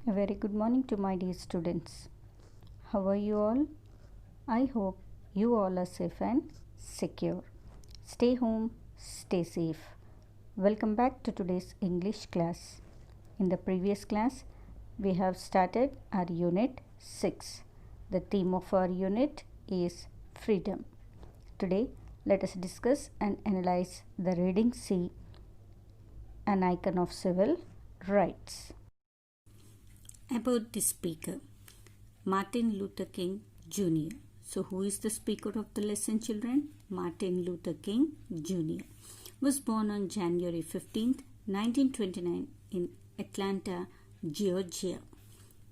A very good morning to my dear students. How are you all? I hope you all are safe and secure. Stay home, stay safe. Welcome back to today's English class. In the previous class, we have started our unit 6. The theme of our unit is freedom. Today, let us discuss and analyze the reading C, an icon of civil rights. About the speaker, Martin Luther King Jr. So, who is the speaker of the lesson, children? Martin Luther King Jr. was born on January 15th, 1929 in Atlanta, Georgia.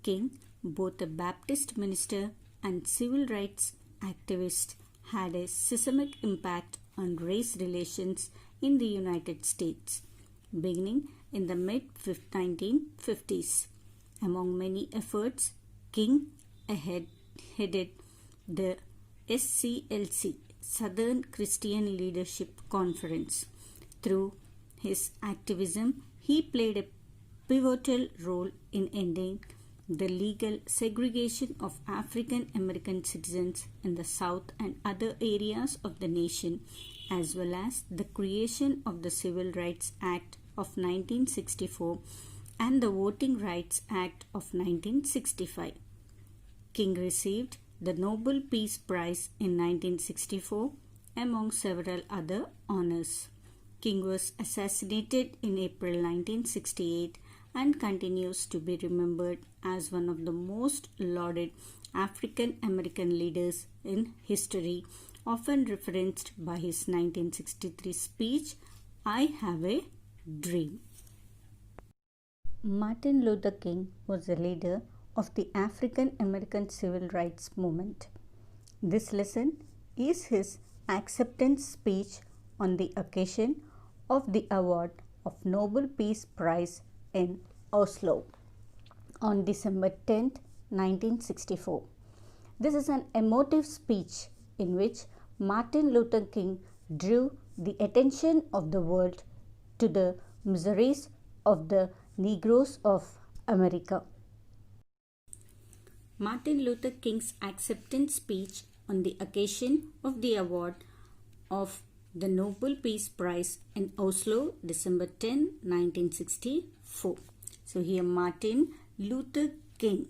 King, both a Baptist minister and civil rights activist, had a seismic impact on race relations in the United States, beginning in the mid-1950s. Among many efforts, King headed the SCLC, Southern Christian Leadership Conference. Through his activism, he played a pivotal role in ending the legal segregation of African American citizens in the South and other areas of the nation, as well as the creation of the Civil Rights Act of 1964 and the Voting Rights Act of 1965. King received the Nobel Peace Prize in 1964 among several other honors. King was assassinated in April 1968 and continues to be remembered as one of the most lauded African American leaders in history, often referenced by his 1963 speech, "I Have a Dream." Martin Luther King was a leader of the African American civil rights movement. This lesson is his acceptance speech on the occasion of the award of Nobel Peace Prize in Oslo on December 10, 1964. This is an emotive speech in which Martin Luther King drew the attention of the world to the miseries of the Negroes of America. Martin Luther King's acceptance speech on the occasion of the award of the Nobel Peace Prize in Oslo, December 10, 1964. So here Martin Luther King,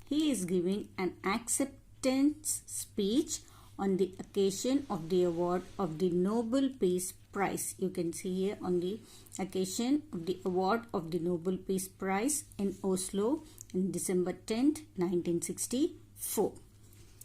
he is giving an acceptance speech on the occasion of the award of the Nobel Peace Prize. You can see here on the occasion of the award of the Nobel Peace Prize in Oslo in December 10th, 1964.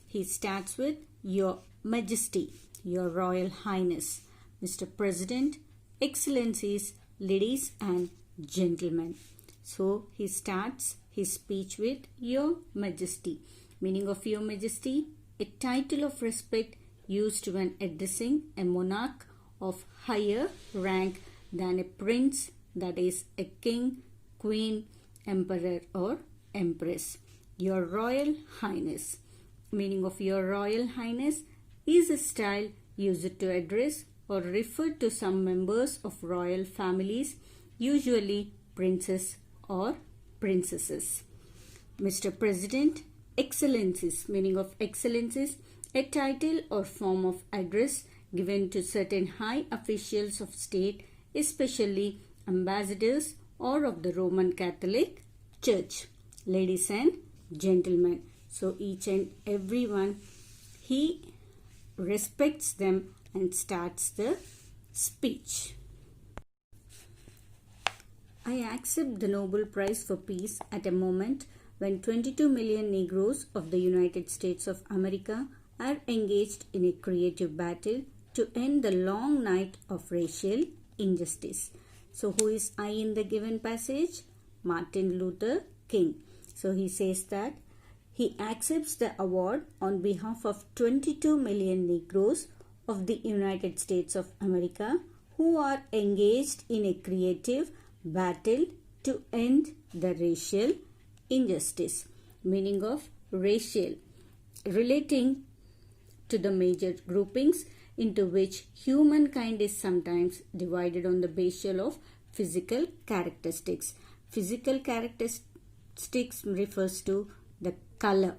He starts with, "Your Majesty, Your Royal Highness, Mr. President, Excellencies, ladies and gentlemen." So he starts his speech with "Your Majesty." Meaning of Your Majesty, a title of respect used when addressing a monarch of higher rank than a prince, that is a king, queen, emperor or empress. Your Royal Highness. Meaning of Your Royal Highness is a style used to address or refer to some members of royal families, usually princes or princesses. Mr. President, Excellencies. Meaning of Excellencies, a title or form of address given to certain high officials of state, especially ambassadors or of the Roman Catholic Church. Ladies and gentlemen. So each and everyone, he respects them and starts the speech. "I accept the Nobel Prize for Peace at a moment when 22 million Negroes of the United States of America are engaged in a creative battle to end the long night of racial injustice." So who is I in the given passage? Martin Luther King. So he says that he accepts the award on behalf of 22 million Negroes of the United States of America who are engaged in a creative battle to end the racial injustice. Meaning of racial, relating to the major groupings into which humankind is sometimes divided on the basis of physical characteristics. Physical sticks refers to the color.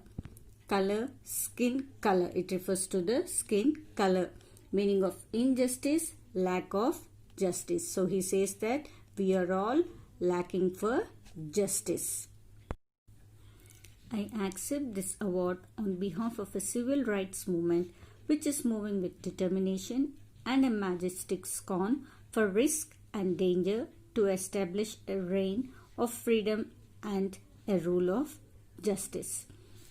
Color, skin color. It refers to the skin color. Meaning of injustice, lack of justice. So he says that we are all lacking for justice. I accept this award on behalf of a civil rights movement which is moving with determination and a majestic scorn for risk and danger to establish a reign of freedom and a rule of justice.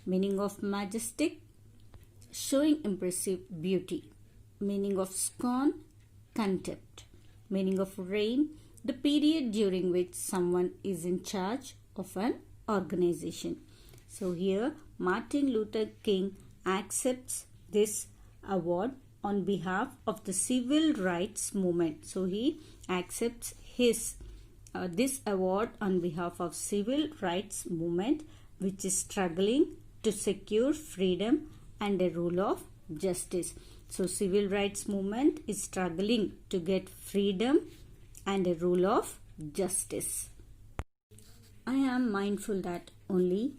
Meaning of majestic, showing impressive beauty. Meaning of scorn, contempt. Meaning of reign, the period during which someone is in charge of an organization. So here Martin Luther King accepts this award on behalf of the civil rights movement. So he accepts this award on behalf of civil rights movement which is struggling to secure freedom and a rule of justice. So civil rights movement is struggling to get freedom and a rule of justice. I am mindful that only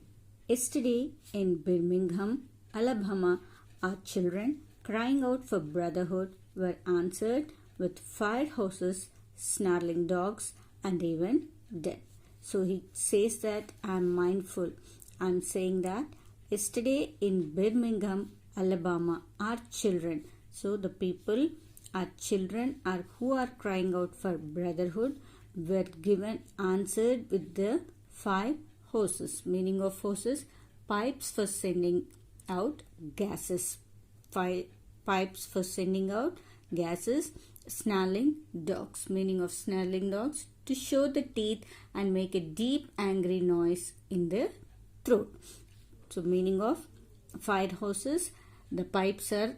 yesterday in Birmingham, Alabama, our children crying out for brotherhood were answered with fire hoses, snarling dogs, and even death. So he says that I am mindful. I am saying that yesterday in Birmingham, Alabama, our children, so the people, our children are who are crying out for brotherhood were given answered with the 5 hoses. Meaning of hoses, pipes for sending out gases. 5 pipes for sending out gases. Snarling dogs. Meaning of snarling dogs, to show the teeth and make a deep angry noise in the throat. So meaning of fire hoses, the pipes are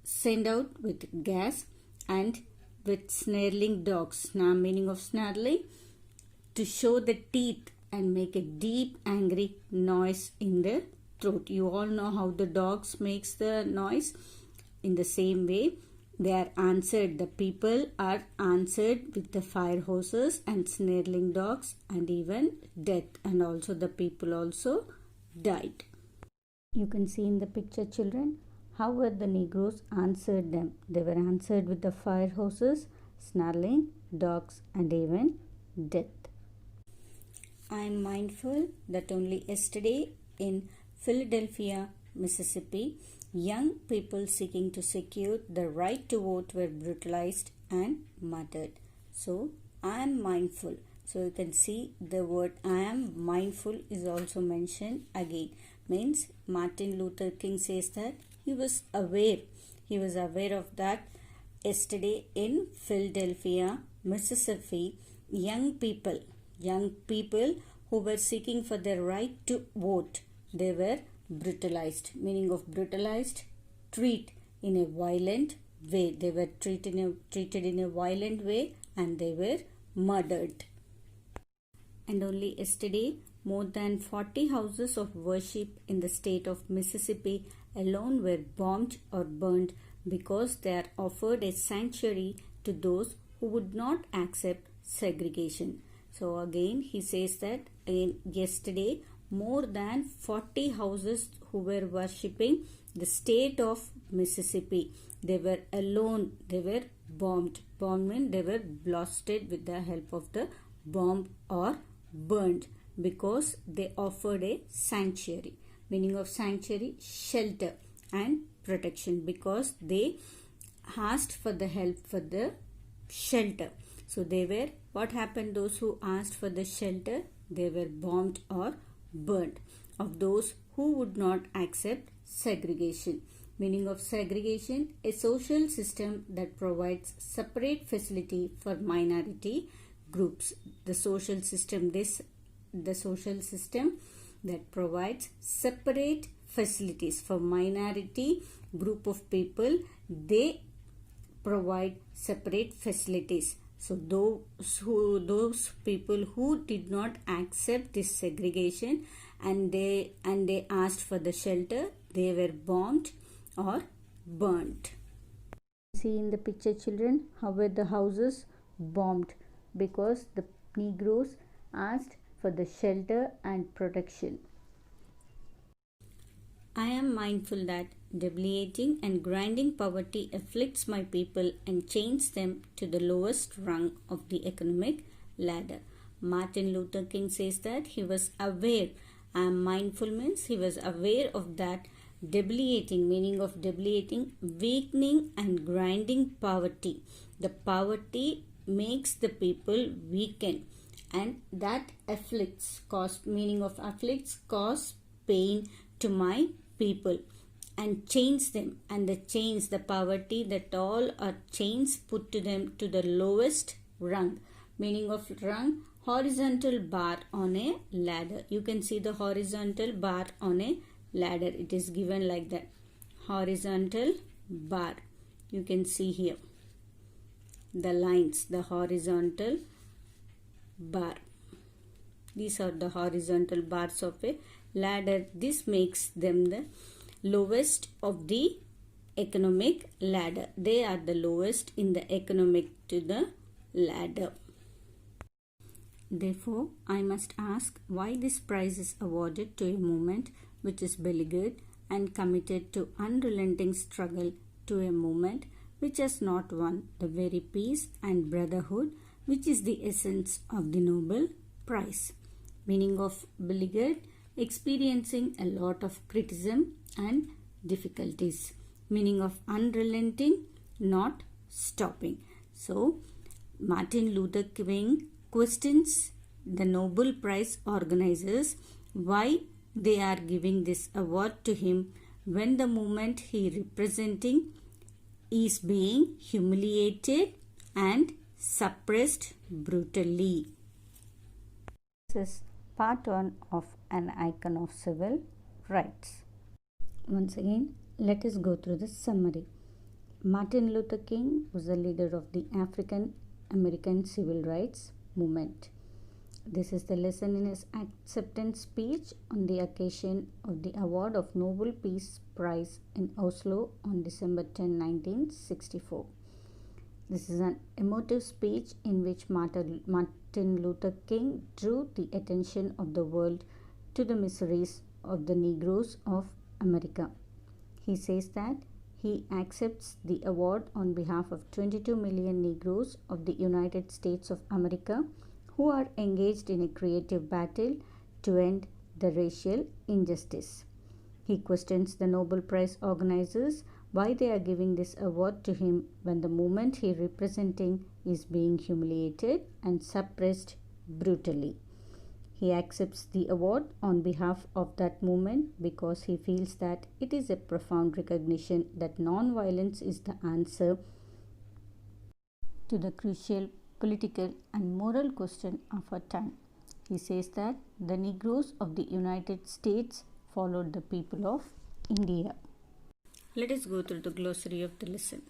sent out with gas, and with snarling dogs. Meaning of snarling, to show the teeth and make a deep angry noise in the throat. You all know how the dogs makes the noise. In the same way, they are answered. The people are answered with the fire hoses and snarling dogs and even death. And also the people also died. You can see in the picture, children, how were the Negroes answered them. They were answered with the fire hoses, snarling dogs, and even death. I am mindful that only yesterday in Philadelphia, Mississippi, young people seeking to secure the right to vote were brutalized and murdered. So I am mindful. So you can see the word I am mindful is also mentioned again. Means Martin Luther King says that he was aware. He was aware of that yesterday in Philadelphia, Mississippi, young people who were seeking for their right to vote, they were brutalized. Meaning of brutalized, treat in a violent way. They were treated in a violent way and they were murdered. And only yesterday, more than 40 houses of worship in the state of Mississippi alone were bombed or burned because they are offered a sanctuary to those who would not accept segregation. So again he says that yesterday more than 40 houses who were worshipping the state of Mississippi, they were alone, they were bombed. Bombed means they were blasted with the help of the bomb or burned because they offered a sanctuary. Meaning of sanctuary, shelter and protection, because they asked for the help for the shelter. So they were, what happened, those who asked for the shelter, they were bombed or burned. Of those who would not accept segregation. Meaning of segregation, a social system that provides separate facility for minority groups. The social system that provides separate facilities for minority group of people, they provide separate facilities. So those people who did not accept this segregation and they asked for the shelter, they were bombed or burnt. See in the picture, children, how were the houses bombed? Because the Negroes asked for the shelter and protection. I am mindful that debilitating and grinding poverty afflicts my people and chains them to the lowest rung of the economic ladder. Martin Luther King says that he was aware. I am mindful means he was aware of that debilitating, meaning of debilitating, weakening and grinding poverty. The poverty makes the people weaken, and that afflicts, meaning of afflicts, cause pain to my people and chains them, and the poverty, that all are chains put to them to the lowest rung, meaning of rung, horizontal bar on a ladder. You can see the horizontal bar on a ladder. It is given like that, horizontal bar. You can see here the lines, the horizontal bar. These are the horizontal bars of a ladder. This makes them the lowest of the economic ladder. They are the lowest in the economic to the ladder. Therefore, I must ask why this prize is awarded to a movement which is beleaguered and committed to unrelenting struggle, to a movement which has not won the very peace and brotherhood which is the essence of the Nobel Prize. Meaning of beleaguered, experiencing a lot of criticism and difficulties. Meaning of unrelenting, not stopping. So, Martin Luther King questions the Nobel Prize organizers why they are giving this award to him when the movement he representing is being humiliated and suppressed brutally. This is part 1 of An Icon of Civil Rights. Once again, let us go through the summary. Martin Luther King was the leader of the African American civil rights movement. This is the lesson in his acceptance speech on the occasion of the award of Nobel Peace Prize in Oslo on December 10, 1964. This is an emotive speech in which Martin Luther King drew the attention of the world to the miseries of the Negroes of America. He says that he accepts the award on behalf of 22 million Negroes of the United States of America who are engaged in a creative battle to end the racial injustice. He questions the Nobel Prize organizers why they are giving this award to him when the movement he representing is being humiliated and suppressed brutally. He accepts the award on behalf of that movement because he feels that it is a profound recognition that non-violence is the answer to the crucial political and moral question of our time. He says that the Negroes of the United States followed the people of India. Let us go through the glossary of the lesson.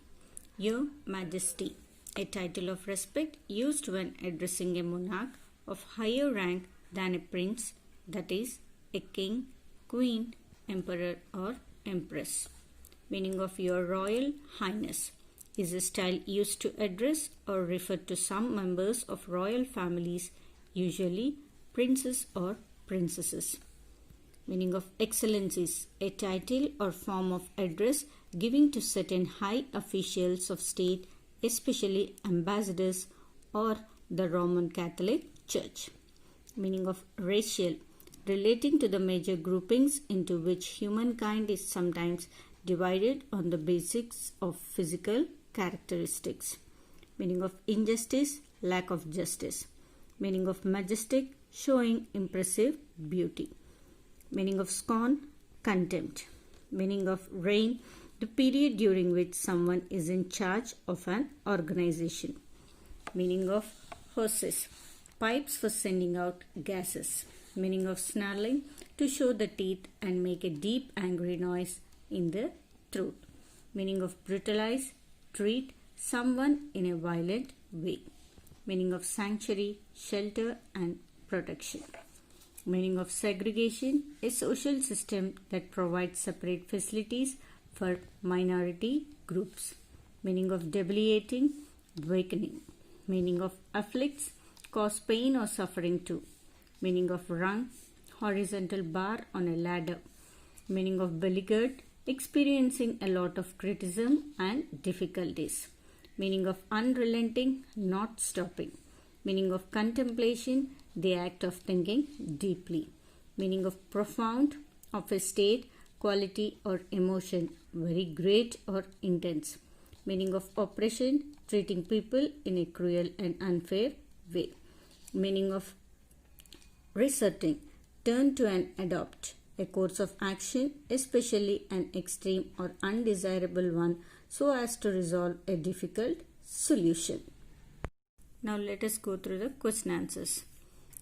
Your Majesty, a title of respect used when addressing a monarch of higher rank than a prince, that is, a king, queen, emperor or empress. Meaning of Your Royal Highness is a style used to address or refer to some members of royal families, usually princes or princesses. Meaning of Excellencies, a title or form of address given to certain high officials of state, especially ambassadors or the Roman Catholic Church. Meaning of Racial, relating to the major groupings into which humankind is sometimes divided on the basis of physical characteristics. Meaning of Injustice, lack of justice. Meaning of Majestic, showing impressive beauty. Meaning of Scorn, contempt. Meaning of Reign, the period during which someone is in charge of an organization. Meaning of Horses, pipes for sending out gases. Meaning of Snarling, to show the teeth and make a deep angry noise in the throat. Meaning of Brutalize, treat someone in a violent way. Meaning of Sanctuary, shelter and protection. Meaning of Segregation, a social system that provides separate facilities for minority groups. Meaning of Debilitating, weakening. Meaning of Afflicts, cause pain or suffering to. Meaning of rung, horizontal bar on a ladder. Meaning of beleaguered, experiencing a lot of criticism and difficulties. Meaning of unrelenting, not stopping. Meaning of contemplation, the act of thinking deeply. Meaning of profound, of a state, quality or emotion, very great or intense. Meaning of oppression, treating people in a cruel and unfair way. Meaning of resorting, turn to and adopt a course of action, especially an extreme or undesirable one, so as to resolve a difficult solution. Now let us go through the question answers.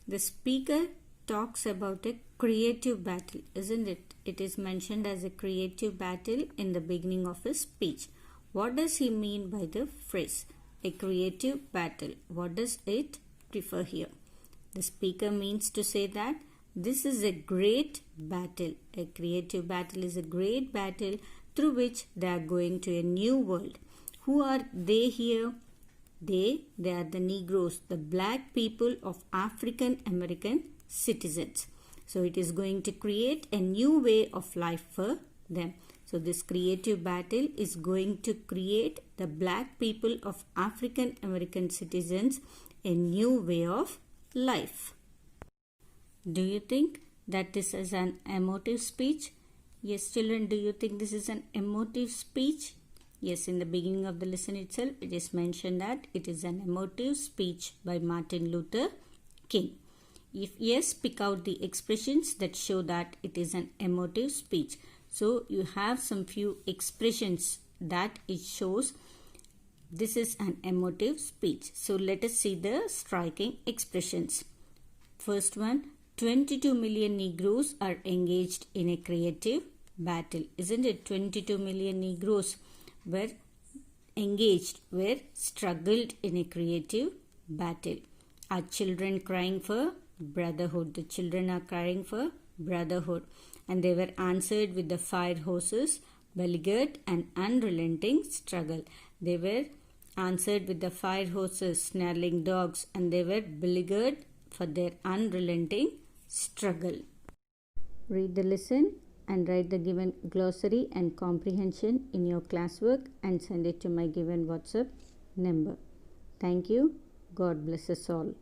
The speaker talks about a creative battle, isn't it? It is mentioned as a creative battle in the beginning of his speech. What does he mean by the phrase a creative battle? What does it refer here? The speaker means to say that this is a great battle. A creative battle is a great battle through which they are going to a new world. Who are they here? They are the Negroes, the black people of African American citizens. So it is going to create a new way of life for them. So this creative battle is going to create the black people of African American citizens a new way of life. Do you think that this is an emotive speech? Yes, children, do you think this is an emotive speech? Yes, in the beginning of the lesson itself, it is mentioned that it is an emotive speech by Martin Luther King. If yes, pick out the expressions that show that it is an emotive speech. So you have some few expressions that it shows this is an emotive speech. So let us see the striking expressions. First one, 22 million Negroes are engaged in a creative battle. Isn't it? 22 million Negroes were engaged, were struggled in a creative battle. Are children crying for brotherhood? The children are crying for brotherhood. And they were answered with the fire hoses, beleaguered and unrelenting struggle. They were answered with the fire hoses, snarling dogs, and they were beleaguered for their unrelenting struggle. Read the lesson and write the given glossary and comprehension in your classwork and send it to my given WhatsApp number. Thank you. God bless us all.